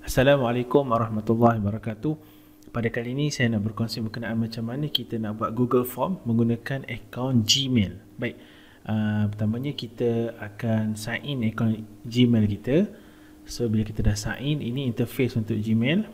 Assalamualaikum warahmatullahi wabarakatuh. Pada kali ini saya nak berkongsi berkenaan macam mana kita nak buat Google Form menggunakan akaun Gmail. Baik, pertamanya kita akan sign in akaun Gmail kita. So bila kita dah sign in, ini interface untuk Gmail.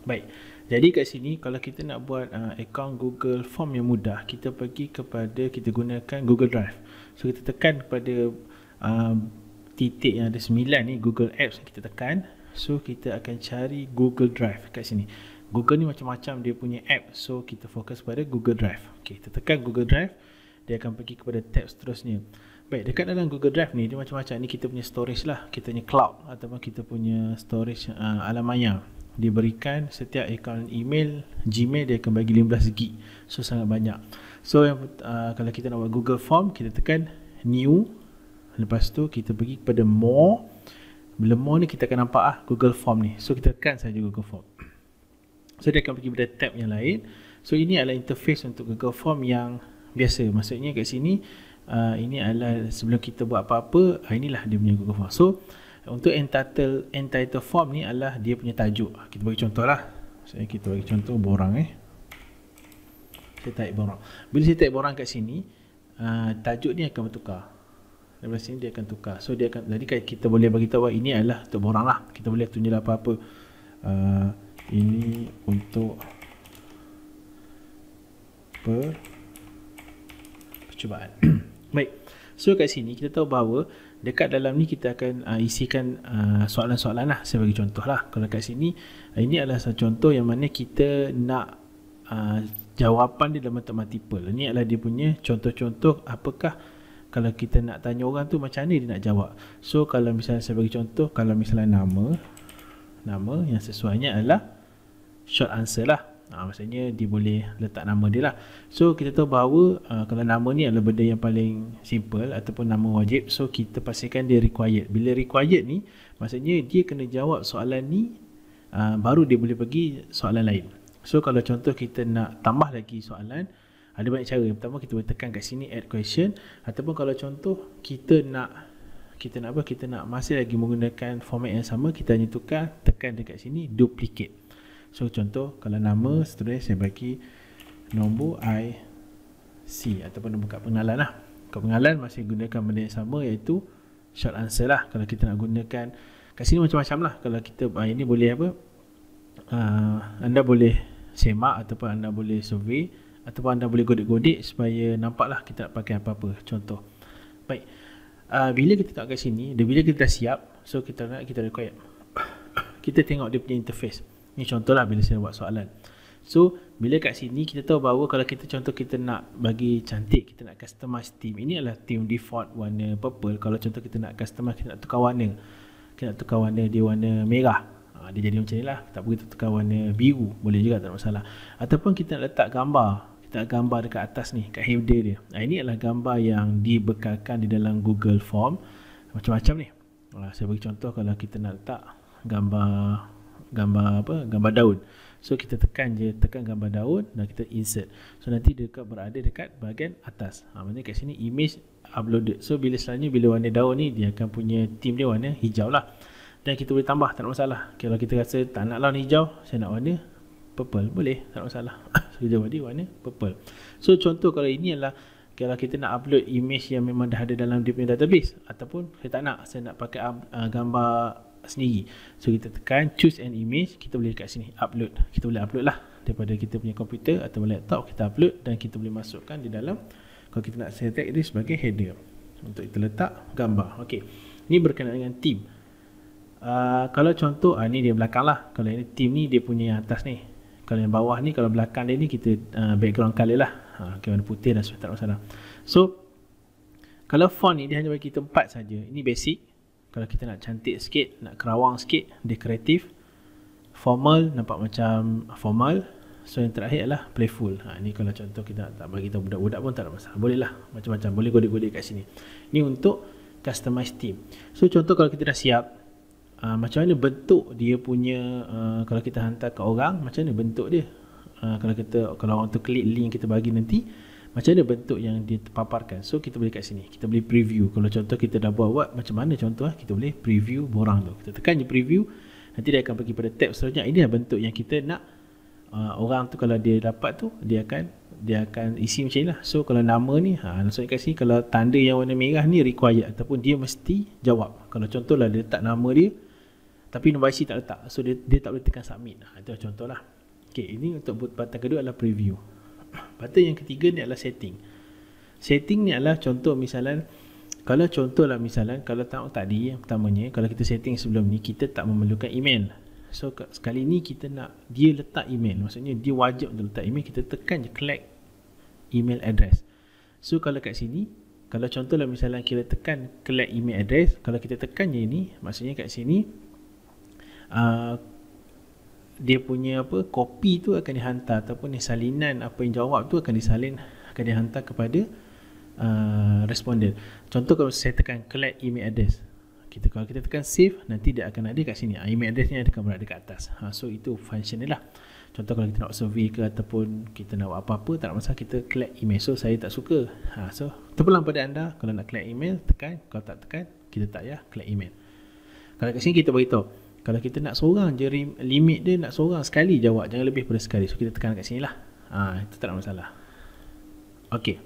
Baik, jadi kat sini kalau kita nak buat akaun Google Form yang mudah, kita pergi kepada, kita gunakan Google Drive. So kita tekan kepada titik yang ada 9 ni, Google Apps, kita tekan. So kita akan cari Google Drive kat sini. Google ni macam-macam dia punya app. So kita fokus pada Google Drive. Okey, kita tekan Google Drive, dia akan pergi kepada tab seterusnya. Baik, dekat dalam Google Drive ni dia macam-macam. Ni kita punya storage lah, kita punya cloud ataupun kita punya storage alam maya. Diberikan setiap akaun email Gmail dia akan bagi 15 GB. So sangat banyak. So kalau kita nak buat Google Form, kita tekan new. Lepas tu kita pergi kepada more. Bila more ni kita akan nampak Google Form ni. So kita tekan saja Google Form. So dia akan pergi pada tab yang lain. So ini adalah interface untuk Google Form yang biasa. Maksudnya kat sini ini adalah sebelum kita buat apa-apa, inilah dia punya Google Form. So untuk entitled form ni adalah dia punya tajuk. Kita bagi contoh lah. Kita bagi contoh borang Saya type borang. Bila saya type borang kat sini, tajuk ni akan bertukar. Dari sini dia akan tukar. So dia akan, jadi kita boleh bagi tahu ini adalah untuk borang lah. Kita boleh tunjuk apa-apa. Ini untuk percubaan. Baik. So kat sini kita tahu bahawa dekat dalam ni kita akan isikan soalan-soalan lah. Saya bagi contoh lah. Kalau kat sini, ini adalah satu contoh yang mana kita nak jawapan dia dalam bentuk multiple. Ini adalah dia punya contoh-contoh apakah kalau kita nak tanya orang tu macam mana dia nak jawab. So kalau misalnya saya bagi contoh, kalau misalnya nama yang sesuainya adalah short answer lah. Maksudnya dia boleh letak nama dia lah. So kita tahu bahawa kalau nama ni adalah benda yang paling simple ataupun nama wajib. So kita pastikan dia required. Bila required ni, maksudnya dia kena jawab soalan ni, baru dia boleh pergi soalan lain. So kalau contoh kita nak tambah lagi soalan, ada banyak cara. Pertama kita boleh tekan kat sini add question, ataupun kalau contoh kita nak masih lagi menggunakan format yang sama, kita hanya tekan dekat sini duplicate. So contoh kalau nama seterusnya saya bagi nombor IC ataupun nombor kad pengenalan lah. Kad pengenalan masih gunakan benda yang sama, iaitu short answer lah. Kalau kita nak gunakan kat sini macam-macam lah. Kalau kita ini boleh anda boleh semak ataupun anda boleh survey ataupun anda boleh godek-godek supaya nampaklah kita nak pakai apa-apa. Contoh. Baik. Bila kita tengok kat sini, bila kita dah siap, so kita record. Kita tengok dia punya interface. Ni contoh lah bila saya buat soalan. So, bila kat sini kita tahu bahawa kalau kita contoh kita nak bagi cantik, kita nak customize theme. Ini adalah theme default warna purple. Kalau contoh kita nak customize, kita nak tukar warna. Kita nak tukar warna dia warna merah. Dia jadi macam ni lah. Tak perlu tukar warna biru, boleh juga, tak ada masalah. Ataupun kita nak letak gambar. Kita nak gambar dekat atas ni, kat header dia. Ini adalah gambar yang dibekalkan di dalam Google Form. Macam-macam ni. Saya bagi contoh kalau kita nak letak gambar daun. So kita tekan gambar daun dan kita insert. So nanti dia berada dekat bahagian atas. Maksudnya kat sini image uploaded. So bila warna daun ni, dia akan punya theme dia warna hijau lah. Dan kita boleh tambah, tak ada masalah. Kalau kita rasa tak nak lah warna hijau, saya nak warna purple, boleh, tak ada masalah. So dia warna purple. So contoh kalau ini adalah kalau kita nak upload image yang memang dah ada dalam dia punya database, ataupun saya nak pakai gambar sendiri. So kita tekan choose an image, kita boleh kat sini upload. Kita boleh upload lah daripada kita punya komputer atau laptop, kita upload dan kita boleh masukkan di dalam, kalau kita nak select dia sebagai header untuk kita letak gambar. Okey, ini berkenaan dengan theme. Kalau contoh ni dia belakang lah. Kalau ini theme ni dia punya yang atas ni. Kalau yang bawah ni, kalau belakang dia ni kita background color lah. Warna putih dan tak masalah. So kalau font ni dia hanya bagi kita 4 saja. Ini basic. Kalau kita nak cantik sikit, nak kerawang sikit, decorative. Formal, nampak macam formal. So yang terakhir adalah playful. Ni kalau contoh kita tak bagi tahu budak-budak pun tak ada masalah. Boleh lah, macam-macam. Boleh godek-godek kat sini. Ni untuk customize theme. So contoh kalau kita dah siap, macam mana bentuk dia punya, kalau kita hantar ke orang, macam mana bentuk dia. Kalau orang tu klik link kita bagi nanti, macam mana bentuk yang dia terpaparkan. So kita boleh kat sini, kita boleh preview. Kalau contoh kita dah buat macam mana contoh, kita boleh preview borang tu. Kita tekan je preview, Nanti dia akan pergi pada tab seterusnya. Ini adalah bentuk yang kita nak orang tu kalau dia dapat tu dia akan isi macam ni lah. So kalau nama ni maksudnya kat sini kalau tanda yang warna merah ni required ataupun dia mesti jawab. Kalau contohlah dia letak nama dia tapi nombor IC tak letak, so dia tak boleh tekan submit. Itu contoh lah. Okay, ini untuk button kedua adalah preview. Button yang ketiga ni adalah setting. Setting ni adalah contoh misalnya, kalau contohlah misalnya kalau tadi yang pertamanya, kalau kita setting sebelum ni kita tak memerlukan email. So sekali ni kita nak dia letak email, maksudnya dia wajib untuk letak email, kita tekan je collect email address. So kalau kat sini, kalau contohlah misalnya kita tekan collect email address, kalau kita tekan je ni, maksudnya kat sini dia punya kopi tu akan dihantar ataupun salinan apa yang jawab tu akan dihantar kepada responden. Contoh kalau saya tekan collect email address, kalau kita tekan save, nanti dia akan ada kat sini, email address ni akan berada dekat atas. So itu function dia lah. Contoh kalau kita nak survey ke ataupun kita nak buat apa-apa, tak nak masalah, kita collect email. So saya tak suka, so terpulang pada anda, kalau nak collect email tekan, kalau tak tekan kita tak payah collect email. Kalau kat sini kita beritahu kalau kita nak seorang je, limit dia nak seorang sekali jawab, jangan lebih pada sekali. So kita tekan kat sini lah. Itu tak ada masalah. Ok,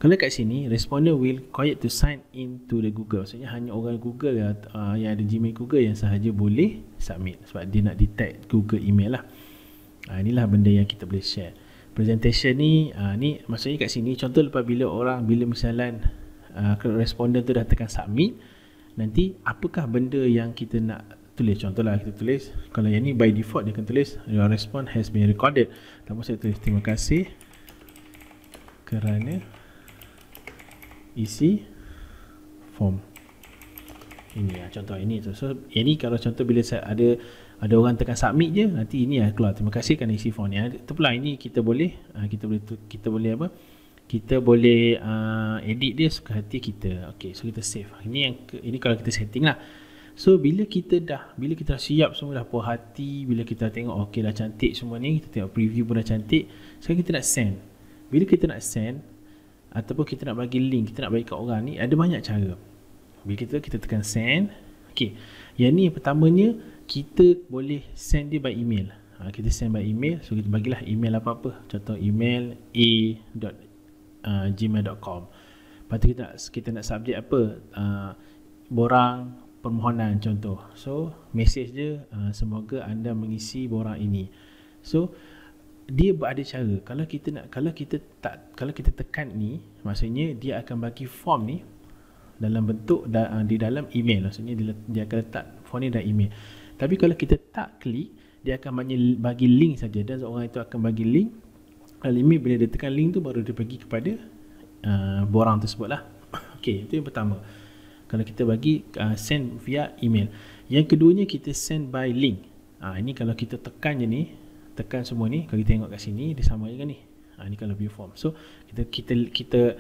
kalau kat sini respondent will required to sign in to the Google, maksudnya hanya orang Google yang ada Gmail Google yang sahaja boleh submit, sebab dia nak detect Google email lah. Inilah benda yang kita boleh share. Presentation ni ni maksudnya kat sini contoh lepas bila misalnya respondent tu dah tekan submit, nanti apakah benda yang kita nak tulis. Contohlah kita tulis, kalau yang ni by default dia akan tulis your response has been recorded. Tanpa saya tulis terima kasih kerana isi form ini. Contoh ini tu. So ini kalau contoh bila ada orang tekan submit je, nanti ini keluar terima kasih kerana isi form ni. Terpulang ini kita boleh edit dia suka hati kita. Ok, so kita save. Ini kalau kita setting lah. So bila kita dah siap semua, dah puas hati, bila kita tengok ok dah cantik semua ni, kita tengok preview pun dah cantik, sekarang kita nak send. Bila kita nak send ataupun kita nak bagi link, kita nak bagi kat orang ni, ada banyak cara. Bila kita tekan send. Ok, yang ni yang pertamanya kita boleh send dia by email. Kita send by email. So kita bagilah email apa-apa, contoh email a.gmail.com. Lepas tu kita nak subject apa, borang permohonan contoh. So message dia semoga anda mengisi borang ini. So dia ada cara. Kalau kita tekan ni, maksudnya dia akan bagi form ni dalam bentuk di dalam email. Maksudnya dia akan letak form ni dalam email. Tapi kalau kita tak klik, dia akan bagi link saja, dan orang itu akan bagi link. Email bila dia tekan link tu baru dia pergi kepada borang tersebut lah. Ok, itu yang pertama. Kalau kita bagi send via email. Yang keduanya kita send by link. Ini kalau kita tekan je ni, tekan semua ni, kalau kita tengok kat sini dia sama dengan ni. Ini kalau view form. So kita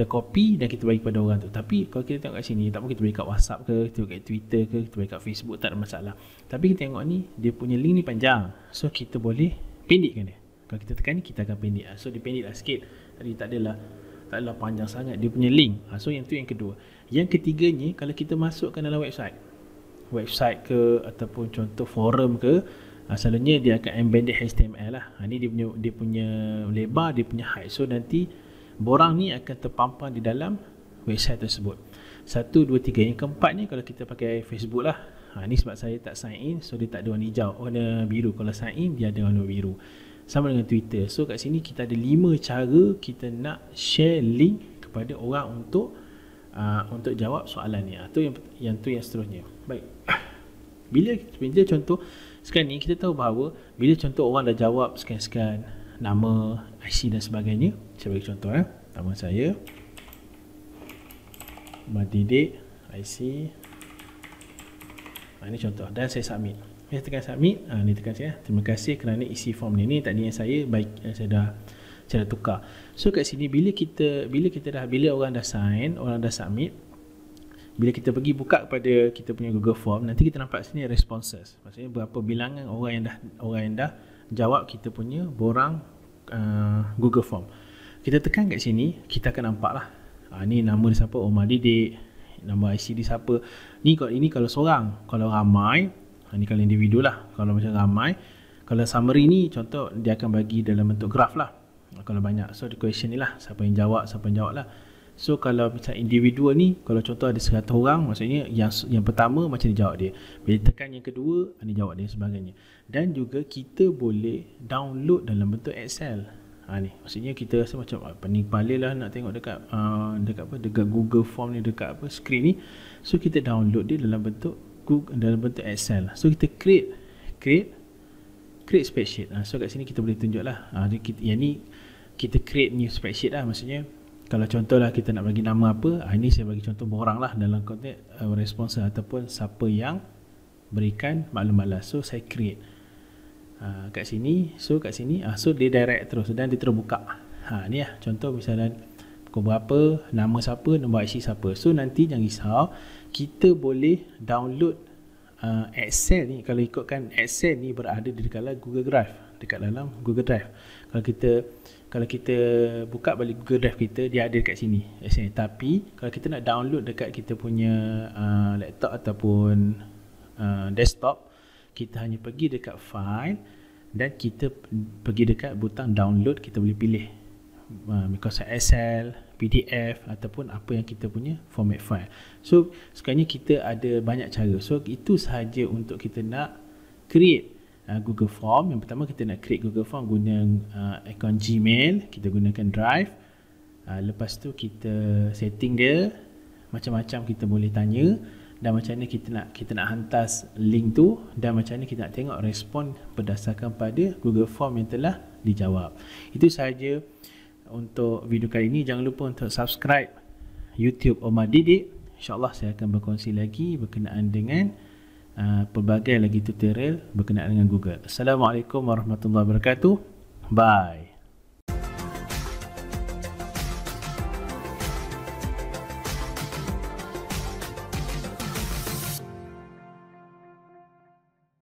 copy dan kita bagi pada orang tu. Tapi kalau kita tengok kat sini, tak apa kita bagi kat WhatsApp ke, kita bagi kat Twitter ke, kita bagi kat Facebook, tak ada masalah. Tapi kita tengok ni, dia punya link ni panjang. So kita boleh pendekkan dia. Kalau kita tekan ni, kita akan pendek. So dia pendek lah sikit. Tadi tak adalah panjang sangat dia punya link. So yang tu yang kedua. Yang ketiganya, kalau kita masukkan dalam website ke ataupun contoh forum ke, selalunya dia akan embedded HTML lah. Ni dia punya lebar, dia punya height. So nanti borang ni akan terpampang di dalam website tersebut. 1, 2, 3. Yang keempat ni kalau kita pakai Facebook lah. Ni sebab saya tak sign in, so dia tak ada warna hijau, warna biru. Kalau sign in dia ada warna biru. Sama dengan Twitter. So kat sini kita ada 5 cara kita nak share link kepada orang untuk jawab soalan ni. Yang seterusnya. Baik. Bila contoh sekarang ni kita tahu bahawa bila contoh orang dah jawab sekian-sekian nama, IC dan sebagainya. Saya bagi contoh nama saya Madidik, IC. Ini contoh dan saya submit. Saya tekan submit. Ni tekan saya. Terima kasih kerana isi form ni. Ni tadi yang saya saya dah tukar. So kat sini bila orang dah sign, orang dah submit, bila kita pergi buka kepada kita punya Google Form, nanti kita nampak sini responses. Maksudnya berapa bilangan orang yang dah jawab kita punya borang Google Form. Kita tekan kat sini, kita akan nampak lah. Ni nama dia siapa, Omar Didik, nama IC dia siapa. Ini kalau seorang. Kalau ramai, Ini kalau individu lah. Kalau macam ramai, kalau summary ni contoh dia akan bagi dalam bentuk graf lah. Kalau banyak, so the question ni lah, siapa yang jawab lah. So kalau macam individual ni, kalau contoh ada 100 orang, maksudnya yang pertama macam dia jawab dia, bila tekan yang kedua dia jawab dia sebagainya. Dan juga kita boleh download dalam bentuk Excel. Ni maksudnya kita rasa macam pening kepala lah nak tengok dekat Google Form ni, dekat screen ni. So kita download dia dalam bentuk Excel. So kita create spreadsheet. So kat sini kita boleh tunjuk lah. Yang ni kita create new spreadsheet lah. Maksudnya kalau contoh lah kita nak bagi nama apa, ini saya bagi contoh borang lah dalam konteks responsor ataupun siapa yang berikan maklum balas. So saya create kat sini. So dia direct terus dan dia terus buka. Ni lah contoh misalnya pukul berapa, nama siapa, nombor IC siapa. So nanti jangan risau, kita boleh download Excel ni. Kalau ikutkan Excel ni berada di dekat dalam Google Drive. Kalau kita buka balik Google Drive kita, dia ada dekat sini Excel. Tapi kalau kita nak download dekat kita punya laptop ataupun desktop, kita hanya pergi dekat file dan kita pergi dekat butang download. Kita boleh pilih Microsoft Excel, PDF ataupun apa yang kita punya format file. So sekarang ni kita ada banyak cara. So itu sahaja untuk kita nak create Google Form. Yang pertama kita nak create Google Form guna akaun Gmail, kita gunakan Drive. Lepas tu kita setting dia, macam-macam kita boleh tanya, dan macam mana kita nak hantar link tu, dan macam mana kita nak tengok respon berdasarkan pada Google Form yang telah dijawab. Itu sahaja untuk video kali ini. Jangan lupa untuk subscribe YouTube Omar Didik. InsyaAllah saya akan berkongsi lagi berkenaan dengan pelbagai lagi tutorial berkenaan dengan Google. Assalamualaikum warahmatullahi wabarakatuh. Bye.